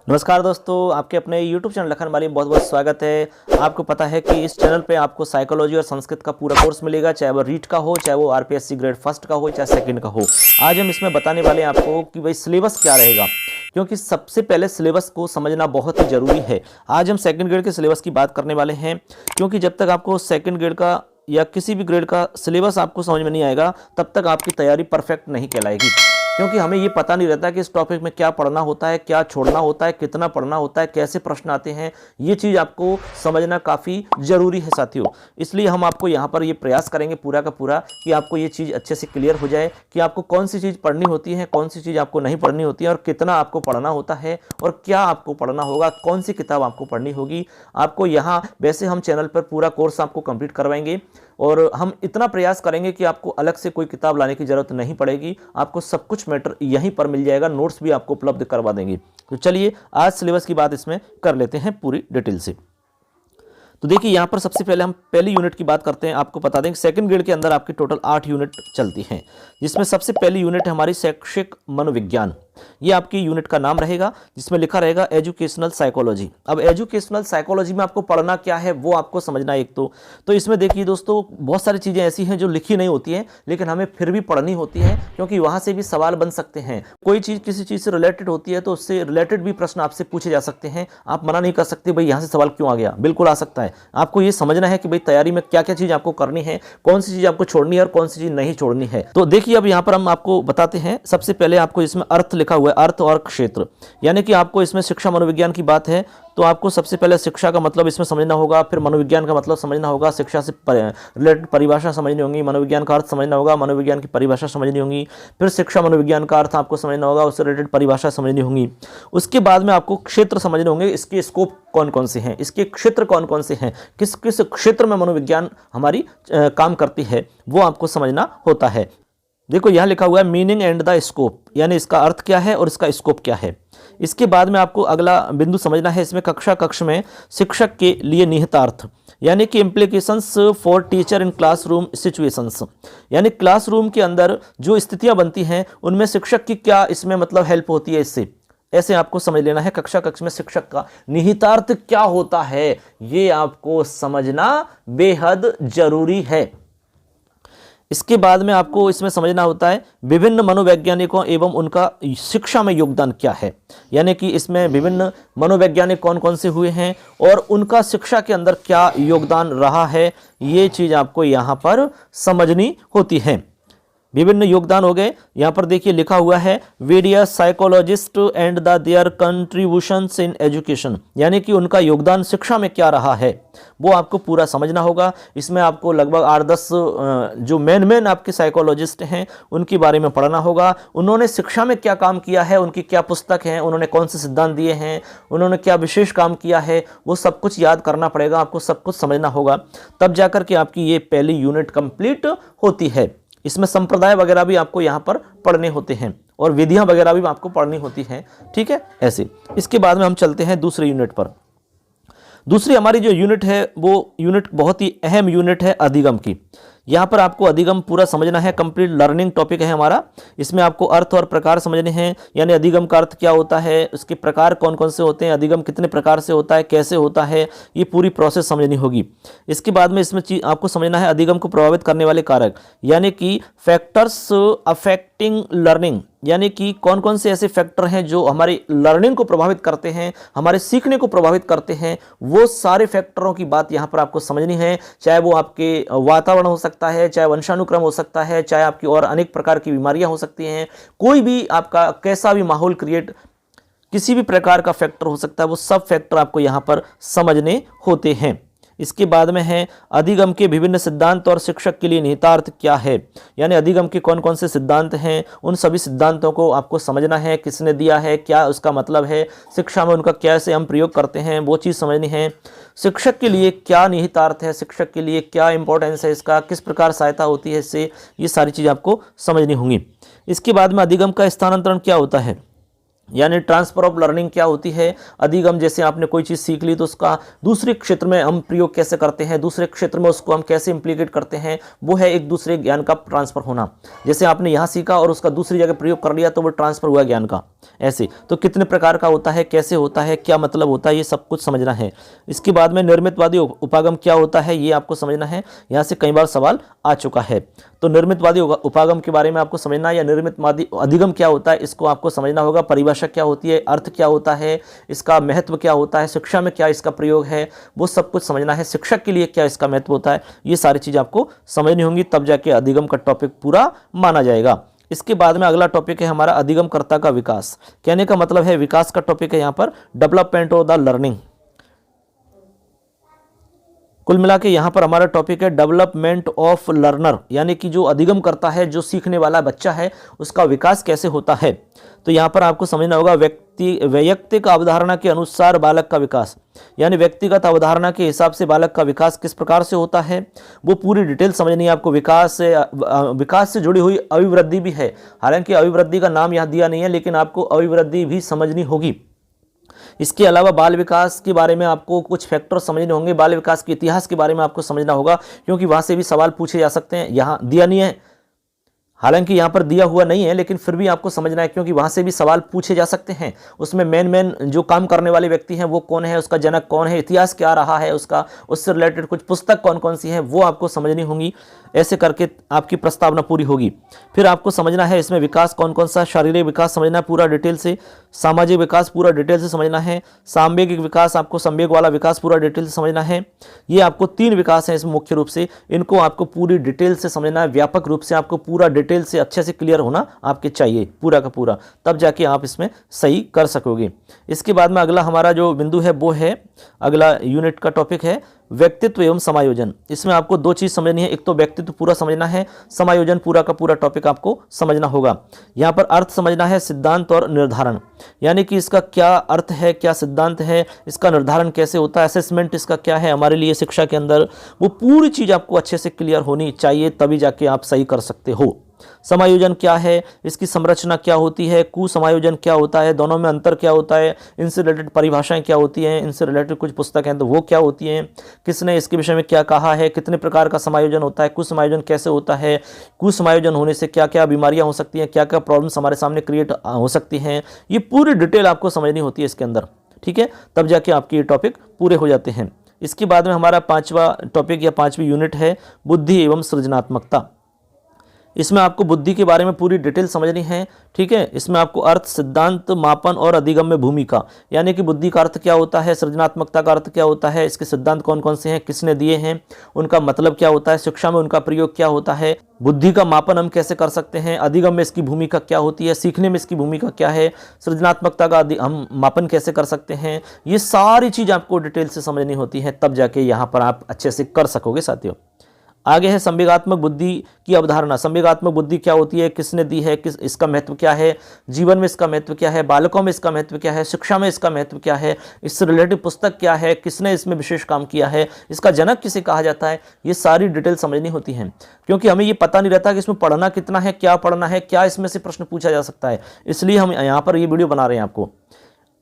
नमस्कार दोस्तों, आपके अपने YouTube चैनल लखन वाली में बहुत बहुत स्वागत है। आपको पता है कि इस चैनल पे आपको साइकोलॉजी और संस्कृत का पूरा कोर्स मिलेगा, चाहे वो रीट का हो, चाहे वो आरपीएससी ग्रेड फर्स्ट का हो, चाहे सेकंड का हो। आज हम इसमें बताने वाले हैं आपको कि भाई सिलेबस क्या रहेगा, क्योंकि सबसे पहले सिलेबस को समझना बहुत ही जरूरी है। आज हम सेकंड ग्रेड के सिलेबस की बात करने वाले हैं, क्योंकि जब तक आपको सेकंड ग्रेड का या किसी भी ग्रेड का सिलेबस आपको समझ में नहीं आएगा तब तक आपकी तैयारी परफेक्ट नहीं कहलाएगी। क्योंकि हमें ये पता नहीं रहता कि इस टॉपिक में क्या पढ़ना होता है, क्या छोड़ना होता है, कितना पढ़ना होता है, कैसे प्रश्न आते हैं। ये चीज़ आपको समझना काफ़ी ज़रूरी है साथियों। इसलिए हम आपको यहाँ पर ये प्रयास करेंगे पूरा का पूरा कि आपको ये चीज़ अच्छे से क्लियर हो जाए कि आपको कौन सी चीज़ पढ़नी होती है, कौन सी चीज़ आपको नहीं पढ़नी होती है और कितना आपको पढ़ना होता है और क्या आपको पढ़ना होगा, कौन सी किताब आपको पढ़नी होगी। आपको यहाँ वैसे हम चैनल पर पूरा कोर्स आपको कंप्लीट करवाएंगे और हम इतना प्रयास करेंगे कि आपको अलग से कोई किताब लाने की ज़रूरत नहीं पड़ेगी। आपको सब कुछ मैटर यहीं पर मिल जाएगा, नोट्स भी आपको उपलब्ध करवा देंगे। तो चलिए आज सिलेबस की बात इसमें कर लेते हैं पूरी डिटेल से। तो देखिए यहाँ पर सबसे पहले हम पहली यूनिट की बात करते हैं। आपको बता दें कि सेकंड ग्रेड के अंदर आपकी टोटल 8 यूनिट चलती हैं, जिसमें सबसे पहली यूनिट है हमारी शैक्षिक मनोविज्ञान। ये आपकी यूनिट का नाम रहेगा, जिसमें लिखा रहेगा एजुकेशनल साइकोलॉजी। अब एजुकेशनल साइकोलॉजी में आपको पढ़ना क्या है वो आपको समझना एक तो इसमें देखिए दोस्तों, बहुत सारी चीज़ें ऐसी हैं जो लिखी नहीं होती हैं लेकिन हमें फिर भी पढ़नी होती है, क्योंकि वहाँ से भी सवाल बन सकते हैं। कोई चीज़ किसी चीज़ से रिलेटेड होती है तो उससे रिलेटेड भी प्रश्न आपसे पूछे जा सकते हैं। आप मना नहीं कर सकते भाई यहाँ से सवाल क्यों आ गया, बिल्कुल आ सकता है। आपको ये समझना है कि भाई तैयारी में क्या क्या चीज़ आपको करनी है, कौन सी चीज़ आपको छोड़नी है और कौन सी चीज़ नहीं छोड़नी है। तो देखिए अब यहाँ पर हम आपको बताते हैं। सबसे पहले आपको इसमें अर्थ लिखा हुआ है, अर्थ और क्षेत्र, यानी कि आपको इसमें शिक्षा मनोविज्ञान की बात है तो आपको सबसे पहले शिक्षा का मतलब इसमें समझना होगा, फिर मनोविज्ञान का मतलब समझना होगा, शिक्षा से रिलेटेड परिभाषा समझनी होगी, मनोविज्ञान का अर्थ समझना होगा, मनोविज्ञान की परिभाषा समझनी होगी, फिर शिक्षा मनोविज्ञान का अर्थ आपको समझना होगा, उससे रिलेटेड परिभाषा समझनी होगी। उसके बाद में आपको क्षेत्र समझने होंगे, इसके स्कोप कौन कौन से हैं, इसके क्षेत्र कौन कौन से हैं, किस किस क्षेत्र में मनोविज्ञान हमारी काम करती है वो आपको समझना होता है। देखो यहाँ लिखा हुआ है मीनिंग एंड द स्कोप, यानी इसका अर्थ क्या है और इसका स्कोप क्या है। इसके बाद में आपको अगला बिंदु समझना है, इसमें कक्ष में शिक्षक के लिए निहितार्थ, यानी कि implications for teacher in classroom situations, यानी क्लासरूम के अंदर जो स्थितियां बनती हैं उनमें शिक्षक की क्या इसमें मतलब हेल्प होती है। इससे ऐसे आपको समझ लेना है कक्ष में शिक्षक का निहितार्थ क्या होता है, ये आपको समझना बेहद जरूरी है। इसके बाद में आपको इसमें समझना होता है विभिन्न मनोवैज्ञानिकों एवं उनका शिक्षा में योगदान क्या है, यानी कि इसमें विभिन्न मनोवैज्ञानिक कौन कौन से हुए हैं और उनका शिक्षा के अंदर क्या योगदान रहा है, ये चीज़ आपको यहाँ पर समझनी होती है। विभिन्न योगदान हो गए। यहाँ पर देखिए लिखा हुआ है various psychologist and the their contributions in education, यानी कि उनका योगदान शिक्षा में क्या रहा है वो आपको पूरा समझना होगा। इसमें आपको लगभग 8-10 जो मेन आपके साइकोलॉजिस्ट हैं उनके बारे में पढ़ना होगा। उन्होंने शिक्षा में क्या काम किया है, उनकी क्या पुस्तक है, उन्होंने कौन से सिद्धांत दिए हैं, उन्होंने क्या विशेष काम किया है, वो सब कुछ याद करना पड़ेगा, आपको सब कुछ समझना होगा, तब जाकर के आपकी ये पहली यूनिट कंप्लीट होती है। इसमें संप्रदाय वगैरह भी आपको यहाँ पर पढ़ने होते हैं और विधियाँ वगैरह भी आपको पढ़नी होती हैं, ठीक है ऐसे। इसके बाद में हम चलते हैं दूसरी यूनिट पर। दूसरी हमारी जो यूनिट है वो यूनिट बहुत ही अहम यूनिट है अधिगम की। यहाँ पर आपको अधिगम पूरा समझना है, कंप्लीट लर्निंग टॉपिक है हमारा। इसमें आपको अर्थ और प्रकार समझने हैं, यानी अधिगम का अर्थ क्या होता है, उसके प्रकार कौन कौन से होते हैं, अधिगम कितने प्रकार से होता है, कैसे होता है, ये पूरी प्रोसेस समझनी होगी। इसके बाद में इसमें आपको समझना है अधिगम को प्रभावित करने वाले कारक, यानी कि फैक्टर्स अफेक्टिंग लर्निंग, यानी कि कौन कौन से ऐसे फैक्टर हैं जो हमारी लर्निंग को प्रभावित करते हैं, हमारे सीखने को प्रभावित करते हैं। वो सारे फैक्टरों की बात यहाँ पर आपको समझनी है, चाहे वो आपके वातावरण हो सकता है, चाहे वंशानुक्रम हो सकता है, चाहे आपकी और अनेक प्रकार की बीमारियां हो सकती हैं, कोई भी आपका कैसा भी माहौल क्रिएट, किसी भी प्रकार का फैक्टर हो सकता है, वो सब फैक्टर आपको यहाँ पर समझने होते हैं। इसके बाद में है अधिगम के विभिन्न सिद्धांत और शिक्षक के लिए निहितार्थ क्या है, यानी अधिगम के कौन कौन से सिद्धांत हैं, उन सभी सिद्धांतों को आपको समझना है, किसने दिया है, क्या उसका मतलब है, शिक्षा में उनका कैसे हम प्रयोग करते हैं वो चीज़ समझनी है। शिक्षक के लिए क्या निहितार्थ है, शिक्षक के लिए क्या इंपॉर्टेंस है इसका, किस प्रकार सहायता होती है इससे, ये सारी चीज़ आपको समझनी होंगी। इसके बाद में अधिगम का स्थानांतरण क्या होता है, यानी ट्रांसफर ऑफ लर्निंग क्या होती है, अधिगम, जैसे आपने कोई चीज़ सीख ली तो उसका दूसरे क्षेत्र में हम प्रयोग कैसे करते हैं, दूसरे क्षेत्र में उसको हम कैसे इंप्लीकेट करते हैं, वो है एक दूसरे ज्ञान का ट्रांसफर होना। जैसे आपने यहाँ सीखा और उसका दूसरी जगह प्रयोग कर लिया तो वो ट्रांसफर हुआ ज्ञान का। ऐसे तो कितने प्रकार का होता है, कैसे होता है, क्या मतलब होता है, ये सब कुछ समझना है। इसके बाद में निर्मितवादी उपागम क्या होता है, ये आपको समझना है। यहाँ से कई बार सवाल आ चुका है। तो निर्मितवादी उपागम के बारे में आपको समझना है, या निर्मितवादी अधिगम क्या होता है इसको आपको समझना होगा। परिभाषा क्या होती है, अर्थ क्या होता है, इसका महत्व क्या होता है, शिक्षा में क्या इसका प्रयोग है, वो सब कुछ समझना है। शिक्षक के लिए क्या इसका महत्व होता है, ये सारी चीज़ आपको समझनी होंगी, तब जाके अधिगम का टॉपिक पूरा माना जाएगा। इसके बाद में अगला टॉपिक है हमारा अधिगमकर्ता का विकास। कहने का मतलब है विकास का टॉपिक है यहाँ पर डेवलपमेंट ऑफ द लर्निंग। कुल मिला के यहाँ पर हमारा टॉपिक है डेवलपमेंट ऑफ लर्नर, यानी कि जो अधिगम करता है, जो सीखने वाला बच्चा है, उसका विकास कैसे होता है। तो यहाँ पर आपको समझना होगा वैयक्तिक अवधारणा के अनुसार बालक का विकास, यानी व्यक्तिगत अवधारणा के हिसाब से बालक का विकास किस प्रकार से होता है, वो पूरी डिटेल समझनी है आपको। विकास से जुड़ी हुई अभिवृद्धि भी है, हालांकि अभिवृद्धि का नाम यहाँ दिया नहीं है, लेकिन आपको अभिवृद्धि भी समझनी होगी। इसके अलावा बाल विकास के बारे में आपको कुछ फैक्टर समझने होंगे, बाल विकास के इतिहास के बारे में आपको समझना होगा, क्योंकि वहाँ से भी सवाल पूछे जा सकते हैं। यहाँ दिया नहीं है, हालांकि यहाँ पर दिया हुआ नहीं है, लेकिन फिर भी आपको समझना है, क्योंकि वहाँ से भी सवाल पूछे जा सकते हैं। उसमें मेन जो काम करने वाले व्यक्ति हैं वो कौन है, उसका जनक कौन है, इतिहास क्या रहा है उसका, उससे रिलेटेड कुछ पुस्तक कौन कौन सी हैं वो आपको समझनी होंगी। ऐसे करके आपकी प्रस्तावना पूरी होगी। फिर आपको समझना है इसमें विकास कौन कौन सा, शारीरिक विकास समझना है पूरा डिटेल से, सामाजिक विकास पूरा डिटेल से समझना है, सांवेगिक विकास, आपको संवेग वाला विकास पूरा डिटेल से समझना है। ये आपको 3 विकास हैं इसमें मुख्य रूप से, इनको आपको पूरी डिटेल से समझना है। व्यापक रूप से आपको पूरा डिटेल से अच्छे से क्लियर होना आपके चाहिए पूरा का पूरा, तब जाके आप इसमें सही कर सकोगे। इसके बाद में अगला हमारा जो बिंदु है वो है, अगला यूनिट का टॉपिक है व्यक्तित्व एवं समायोजन। इसमें आपको 2 चीज समझनी है, एक तो व्यक्तित्व पूरा समझना है, समायोजन पूरा का पूरा टॉपिक आपको समझना होगा। यहाँ पर अर्थ समझना है, सिद्धांत और निर्धारण, यानी कि इसका क्या अर्थ है, क्या सिद्धांत है, इसका निर्धारण कैसे होता है, असेसमेंट इसका क्या है हमारे लिए शिक्षा के अंदर, वो पूरी चीज आपको अच्छे से क्लियर होनी चाहिए, तभी जाके आप सही कर सकते हो। समायोजन क्या है, इसकी संरचना क्या होती है, कुसमायोजन क्या होता है, दोनों में अंतर क्या होता है, इनसे रिलेटेड परिभाषाएं क्या होती हैं, इनसे रिलेटेड कुछ पुस्तक हैं तो वो क्या होती हैं, किसने इसके विषय में क्या कहा है, कितने प्रकार का समायोजन होता है, कुसमायोजन कैसे होता है, कुसमायोजन होने से क्या क्या बीमारियां हो सकती हैं, क्या क्या प्रॉब्लम्स हमारे सामने क्रिएट हो सकती हैं, ये पूरी डिटेल आपको समझनी होती है इसके अंदर। ठीक है, तब जाके आपके ये टॉपिक पूरे हो जाते हैं। इसके बाद में हमारा 5वां टॉपिक या 5वीं यूनिट है बुद्धि एवं सृजनात्मकता। इसमें आपको बुद्धि के बारे में पूरी डिटेल समझनी है। ठीक है, इसमें आपको अर्थ, सिद्धांत, मापन और अधिगम में भूमिका, यानी कि बुद्धि का अर्थ क्या होता है, सृजनात्मकता का अर्थ क्या होता है, इसके सिद्धांत कौन कौन से हैं, किसने दिए हैं, उनका मतलब क्या होता है, शिक्षा में उनका प्रयोग क्या होता है, बुद्धि का मापन हम कैसे कर सकते हैं, अधिगम में इसकी भूमिका क्या होती है, सीखने में इसकी भूमिका क्या है, सृजनात्मकता का हम मापन कैसे कर सकते हैं, ये सारी चीज़ आपको डिटेल से समझनी होती है, तब जाके यहाँ पर आप अच्छे से कर सकोगे साथियों। आगे है संवेगात्मक बुद्धि की अवधारणा। संवेगात्मक बुद्धि क्या होती है, किसने दी है, किस इसका महत्व क्या है, जीवन में इसका महत्व क्या है, बालकों में इसका महत्व क्या है, शिक्षा में इसका महत्व क्या है, इससे रिलेटेड पुस्तक क्या है, किसने इसमें विशेष काम किया है, इसका जनक किसे कहा जाता है, ये सारी डिटेल समझनी होती है। क्योंकि हमें ये पता नहीं रहता कि इसमें पढ़ना कितना है, क्या पढ़ना है, क्या इसमें से प्रश्न पूछा जा सकता है, इसलिए हम यहाँ पर ये वीडियो बना रहे हैं आपको।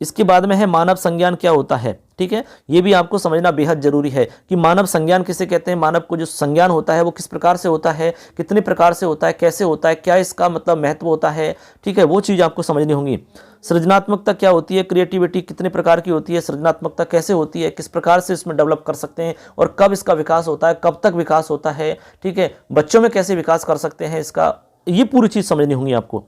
इसके बाद में है मानव संज्ञान क्या होता है। ठीक है, ये भी आपको समझना बेहद जरूरी है कि मानव संज्ञान किसे कहते हैं, मानव को जो संज्ञान होता है वो किस प्रकार से होता है, कितने प्रकार से होता है, कैसे होता है, क्या इसका मतलब महत्व होता है। ठीक है, वो चीज़ आपको समझनी होगी। सृजनात्मकता क्या होती है, क्रिएटिविटी कितने प्रकार की होती है, सृजनात्मकता कैसे होती है, किस प्रकार से इसमें डेवलप कर सकते हैं और कब इसका विकास होता है, कब तक विकास होता है। ठीक है, बच्चों में कैसे विकास कर सकते हैं इसका, ये पूरी चीज़ समझनी होगी आपको।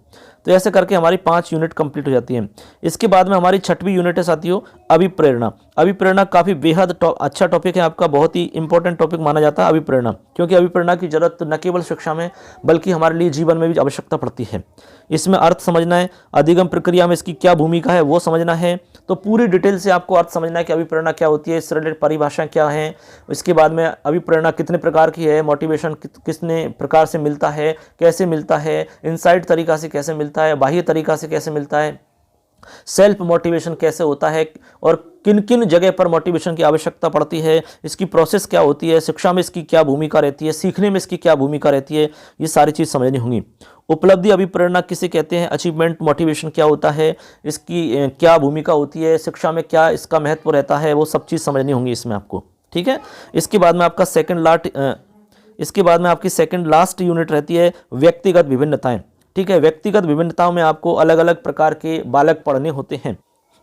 तो ऐसे करके हमारी 5 यूनिट कंप्लीट हो जाती है। इसके बाद में हमारी 6वीं यूनिट है साथियों अभिप्रेरणा। अभिप्रेरणा काफ़ी बेहद अच्छा टॉपिक है आपका, बहुत ही इंपॉर्टेंट टॉपिक माना जाता है अभिप्रेरणा, क्योंकि अभिप्रेरणा की जरूरत न केवल शिक्षा में बल्कि हमारे लिए जीवन में भी आवश्यकता पड़ती है। इसमें अर्थ समझना है, अधिगम प्रक्रिया में इसकी क्या भूमिका है वो समझना है। तो पूरी डिटेल से आपको अर्थ समझना है कि अभिप्रेरणा क्या होती है, इससे रिलेटेड परिभाषाएं क्या हैं। इसके बाद में अभिप्रेरणा कितने प्रकार की है, मोटिवेशन कितने प्रकार से मिलता है, कैसे मिलता है, इनसाइट तरीका से कैसे मिलता है, बाह्य तरीका से कैसे मिलता है, सेल्फ मोटिवेशन कैसे होता है और किन किन जगह पर मोटिवेशन की आवश्यकता पड़ती है, इसकी प्रोसेस क्या होती है, शिक्षा में इसकी क्या भूमिका रहती है, सीखने में इसकी क्या भूमिका रहती है, ये सारी चीज़ समझनी होंगी। उपलब्धि अभिप्रेरणा किसे कहते हैं, अचीवमेंट मोटिवेशन क्या होता है, इसकी क्या भूमिका होती है, शिक्षा में क्या इसका महत्व रहता है, वो सब चीज़ समझनी होंगी इसमें आपको। ठीक है, इसके बाद में आपका आपकी सेकंड लास्ट यूनिट रहती है व्यक्तिगत विभिन्नताएं। ठीक है, व्यक्तिगत विभिन्नताओं में आपको अलग अलग प्रकार के बालक पढ़ने होते हैं।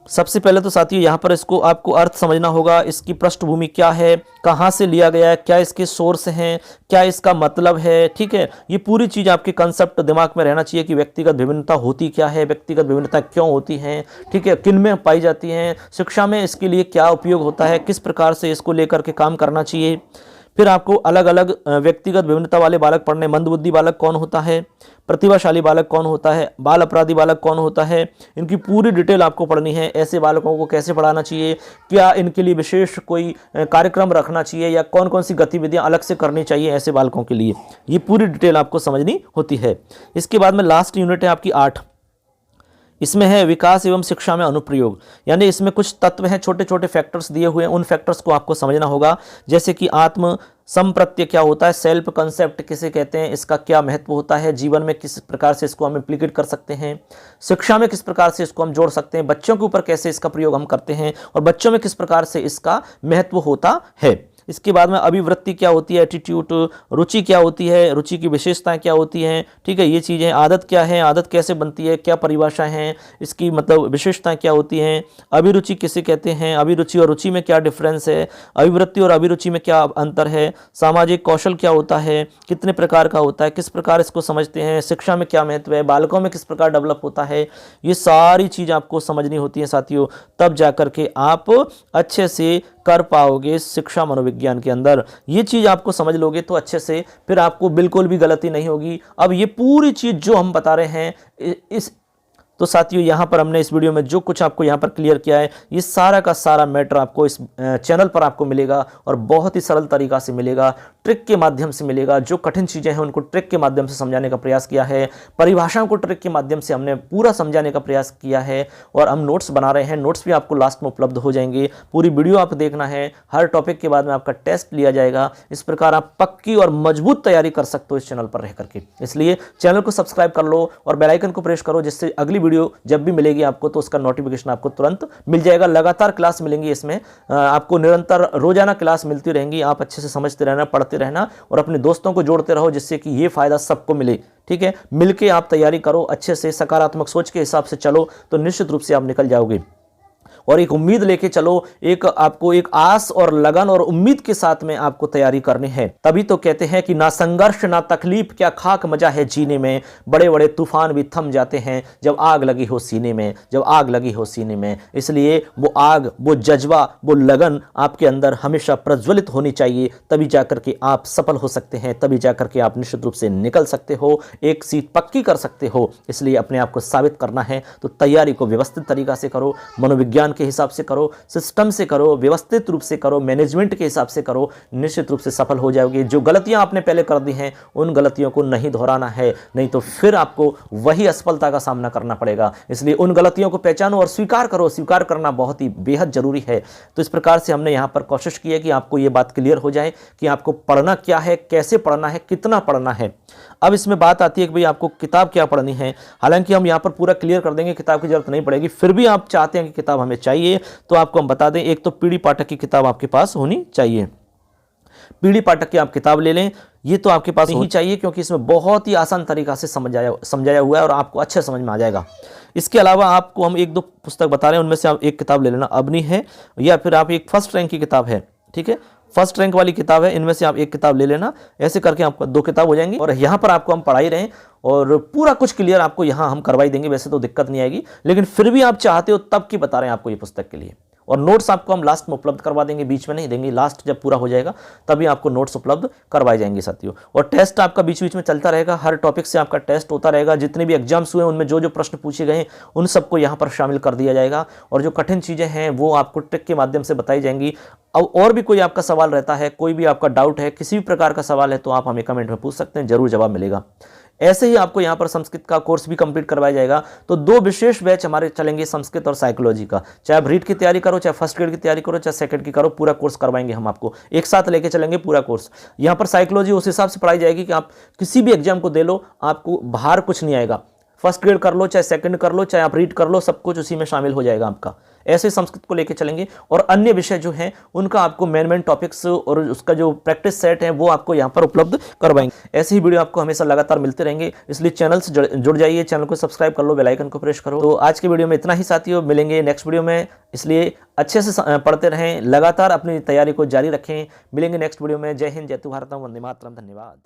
सबसे पहले तो साथियों यहाँ पर इसको आपको अर्थ समझना होगा, इसकी पृष्ठभूमि क्या है, कहाँ से लिया गया है, क्या इसके सोर्स हैं, क्या इसका मतलब है। ठीक है, ये पूरी चीज़ आपके कंसेप्ट दिमाग में रहना चाहिए कि व्यक्तिगत विभिन्नता होती क्या है, व्यक्तिगत विभिन्नता क्यों होती हैं, ठीक है, किन में पाई जाती हैं, शिक्षा में इसके लिए क्या उपयोग होता है, किस प्रकार से इसको लेकर के काम करना चाहिए। फिर आपको अलग अलग व्यक्तिगत विभिन्नता वाले बालक पढ़ने, मंदबुद्धि बालक कौन होता है, प्रतिभाशाली बालक कौन होता है, बाल अपराधी बालक कौन होता है, इनकी पूरी डिटेल आपको पढ़नी है। ऐसे बालकों को कैसे पढ़ाना चाहिए, क्या इनके लिए विशेष कोई कार्यक्रम रखना चाहिए या कौन कौन सी गतिविधियां अलग से करनी चाहिए ऐसे बालकों के लिए, ये पूरी डिटेल आपको समझनी होती है। इसके बाद में लास्ट यूनिट है आपकी 8। इसमें है विकास एवं शिक्षा में अनुप्रयोग, यानी इसमें कुछ तत्व हैं, छोटे छोटे फैक्टर्स दिए हुए हैं, उन फैक्टर्स को आपको समझना होगा। जैसे कि आत्म संप्रत्यय क्या होता है, सेल्फ कंसेप्ट किसे कहते हैं, इसका क्या महत्व होता है, जीवन में किस प्रकार से इसको हम इम्प्लीकेट कर सकते हैं, शिक्षा में किस प्रकार से इसको हम जोड़ सकते हैं, बच्चों के ऊपर कैसे इसका प्रयोग हम करते हैं और बच्चों में किस प्रकार से इसका महत्व होता है। इसके बाद में अभिवृत्ति क्या होती है, एटीट्यूड, रुचि क्या होती है, रुचि की विशेषताएं क्या होती हैं। ठीक है, ये चीज़ें, आदत क्या है, आदत कैसे बनती है, क्या परिभाषा है, इसकी मतलब विशेषताएं क्या होती हैं, अभिरुचि किसे कहते हैं, अभिरुचि और रुचि में क्या डिफरेंस है, अभिवृत्ति और अभिरुचि में क्या अंतर है, सामाजिक कौशल क्या होता है, कितने प्रकार का होता है, किस प्रकार इसको समझते हैं, शिक्षा में क्या महत्व है, बालकों में किस प्रकार डेवलप होता है, ये सारी चीज़ आपको समझनी होती है साथियों, तब जाकर के आप अच्छे से कर पाओगे शिक्षा मनोविज्ञान के अंदर। ये चीज़ आपको समझ लोगे तो अच्छे से, फिर आपको बिल्कुल भी गलती नहीं होगी। अब ये पूरी चीज़ जो हम बता रहे हैं इस तो साथियों यहाँ पर हमने इस वीडियो में जो कुछ आपको यहाँ पर क्लियर किया है, ये सारा का सारा मैटर आपको इस चैनल पर आपको मिलेगा और बहुत ही सरल तरीका से मिलेगा, ट्रिक के माध्यम से मिलेगा। जो कठिन चीज़ें हैं उनको ट्रिक के माध्यम से समझाने का प्रयास किया है, परिभाषाओं को ट्रिक के माध्यम से हमने पूरा समझाने का प्रयास किया है और हम नोट्स बना रहे हैं। नोट्स भी आपको लास्ट में उपलब्ध हो जाएंगे। पूरी वीडियो आप देखना है, हर टॉपिक के बाद में आपका टेस्ट लिया जाएगा। इस प्रकार आप पक्की और मजबूत तैयारी कर सकते हो इस चैनल पर रह करके। इसलिए चैनल को सब्सक्राइब कर लो और बेल आइकन को प्रेस करो, जिससे अगली वीडियो जब भी मिलेगी आपको तो उसका नोटिफिकेशन आपको तुरंत मिल जाएगा। लगातार क्लास मिलेंगी इसमें, आपको निरंतर रोजाना क्लास मिलती रहेंगी। आप अच्छे से समझते रहना, पढ़ते रहना और अपने दोस्तों को जोड़ते रहो, जिससे कि ये फायदा सबको मिले। ठीक है, मिलके आप तैयारी करो, अच्छे से सकारात्मक सोच के हिसाब से चलो तो निश्चित रूप से आप निकल जाओगे। और एक उम्मीद लेके चलो, एक आपको एक आस और लगन और उम्मीद के साथ में आपको तैयारी करनी है। तभी तो कहते हैं कि ना संघर्ष ना तकलीफ क्या खाक मजा है जीने में, बड़े बड़े तूफान भी थम जाते हैं जब आग लगी हो सीने में, जब आग लगी हो सीने में। इसलिए वो आग, वो जज्बा, वो लगन आपके अंदर हमेशा प्रज्वलित होनी चाहिए, तभी जाकर के आप सफल हो सकते हैं, तभी जाकर के आप निश्चित रूप से निकल सकते हो, एक सीट पक्की कर सकते हो। इसलिए अपने आप को साबित करना है तो तैयारी को व्यवस्थित तरीका से करो, मनोविज्ञान के हिसाब से करो, सिस्टम से करो, व्यवस्थित रूप से करो, मैनेजमेंट के हिसाब से करो, निश्चित रूप से सफल हो जाओगे। जो गलतियां आपने पहले कर दी हैं उन गलतियों को नहीं दोहराना है, नहीं तो फिर आपको वही असफलता का सामना करना पड़ेगा। इसलिए उन गलतियों को पहचानो और स्वीकार करो। स्वीकार करना बहुत ही बेहद जरूरी है। तो इस प्रकार से हमने यहां पर कोशिश की है कि आपको यह बात क्लियर हो जाए कि आपको पढ़ना क्या है, कैसे पढ़ना है, कितना पढ़ना है। अब इसमें बात आती है कि भाई आपको किताब क्या पढ़नी है। हालांकि हम यहां पर पूरा क्लियर कर देंगे, किताब की जरूरत नहीं पड़ेगी। फिर भी आप चाहते हैं कि किताब हमें चाहिए तो आपको हम बता दें, एक तो पीडी पाठक की किताब आपके पास होनी चाहिए। पीडी पाठक की आप किताब ले लें, ये तो आपके पास ही चाहिए, क्योंकि इसमें बहुत ही आसान तरीका से समझाया हुआ है और आपको अच्छे समझ में आ जाएगा। इसके अलावा आपको हम एक दो पुस्तक बता रहे हैं, उनमें से आप एक किताब ले लेना, अबनी है या फिर आप एक फर्स्ट रैंक की किताब है, ठीक है, फर्स्ट रैंक वाली किताब है, इनमें से आप एक किताब ले लेना। ऐसे करके आपको 2 किताब हो जाएंगी और यहाँ पर आपको हम पढ़ाई रहे और पूरा कुछ क्लियर आपको यहाँ हम करवाई देंगे। वैसे तो दिक्कत नहीं आएगी, लेकिन फिर भी आप चाहते हो तब की बता रहे हैं आपको ये पुस्तक के लिए। और नोट्स आपको हम लास्ट में उपलब्ध करवा देंगे, बीच में नहीं देंगे। लास्ट जब पूरा हो जाएगा तभी आपको नोट्स उपलब्ध करवाए जाएंगे साथियों। और टेस्ट आपका बीच बीच में चलता रहेगा, हर टॉपिक से आपका टेस्ट होता रहेगा। जितने भी एग्जाम्स हुए उनमें जो जो प्रश्न पूछे गए उन सबको यहाँ पर शामिल कर दिया जाएगा और जो कठिन चीज़ें हैं वो आपको ट्रिक के माध्यम से बताई जाएंगी। अब और भी कोई आपका सवाल रहता है, कोई भी आपका डाउट है, किसी भी प्रकार का सवाल है तो आप हमें कमेंट में पूछ सकते हैं, जरूर जवाब मिलेगा। ऐसे ही आपको यहाँ पर संस्कृत का कोर्स भी कंप्लीट करवाया जाएगा। तो 2 विशेष बैच हमारे चलेंगे संस्कृत और साइकोलॉजी का। चाहे आप रीट की तैयारी करो, चाहे फर्स्ट ग्रेड की तैयारी करो, चाहे सेकंड की करो, पूरा कोर्स करवाएंगे हम आपको, एक साथ लेके चलेंगे पूरा कोर्स। यहाँ पर साइकोलॉजी उस हिसाब से पढ़ाई जाएगी कि आप किसी भी एग्जाम को दे लो, आपको बाहर कुछ नहीं आएगा। फर्स्ट ग्रेड कर लो, चाहे सेकंड कर लो, चाहे आप रीड कर लो, सब कुछ उसी में शामिल हो जाएगा आपका। ऐसे संस्कृत को लेके चलेंगे और अन्य विषय जो हैं उनका आपको मेन टॉपिक्स और उसका जो प्रैक्टिस सेट है वो आपको यहाँ पर उपलब्ध करवाएंगे। ऐसे ही वीडियो आपको हमेशा लगातार मिलते रहेंगे, इसलिए चैनल से जुड़ जाइए, चैनल को सब्सक्राइब कर लो, बेल आइकन को प्रेस करो। तो आज के वीडियो में इतना ही साथियों, मिलेंगे नेक्स्ट वीडियो में, इसलिए अच्छे से पढ़ते रहें, लगातार अपनी तैयारी को जारी रखें। मिलेंगे नेक्स्ट वीडियो में। जय हिंद, जय भारत, वंदे मातरम, धन्यवाद।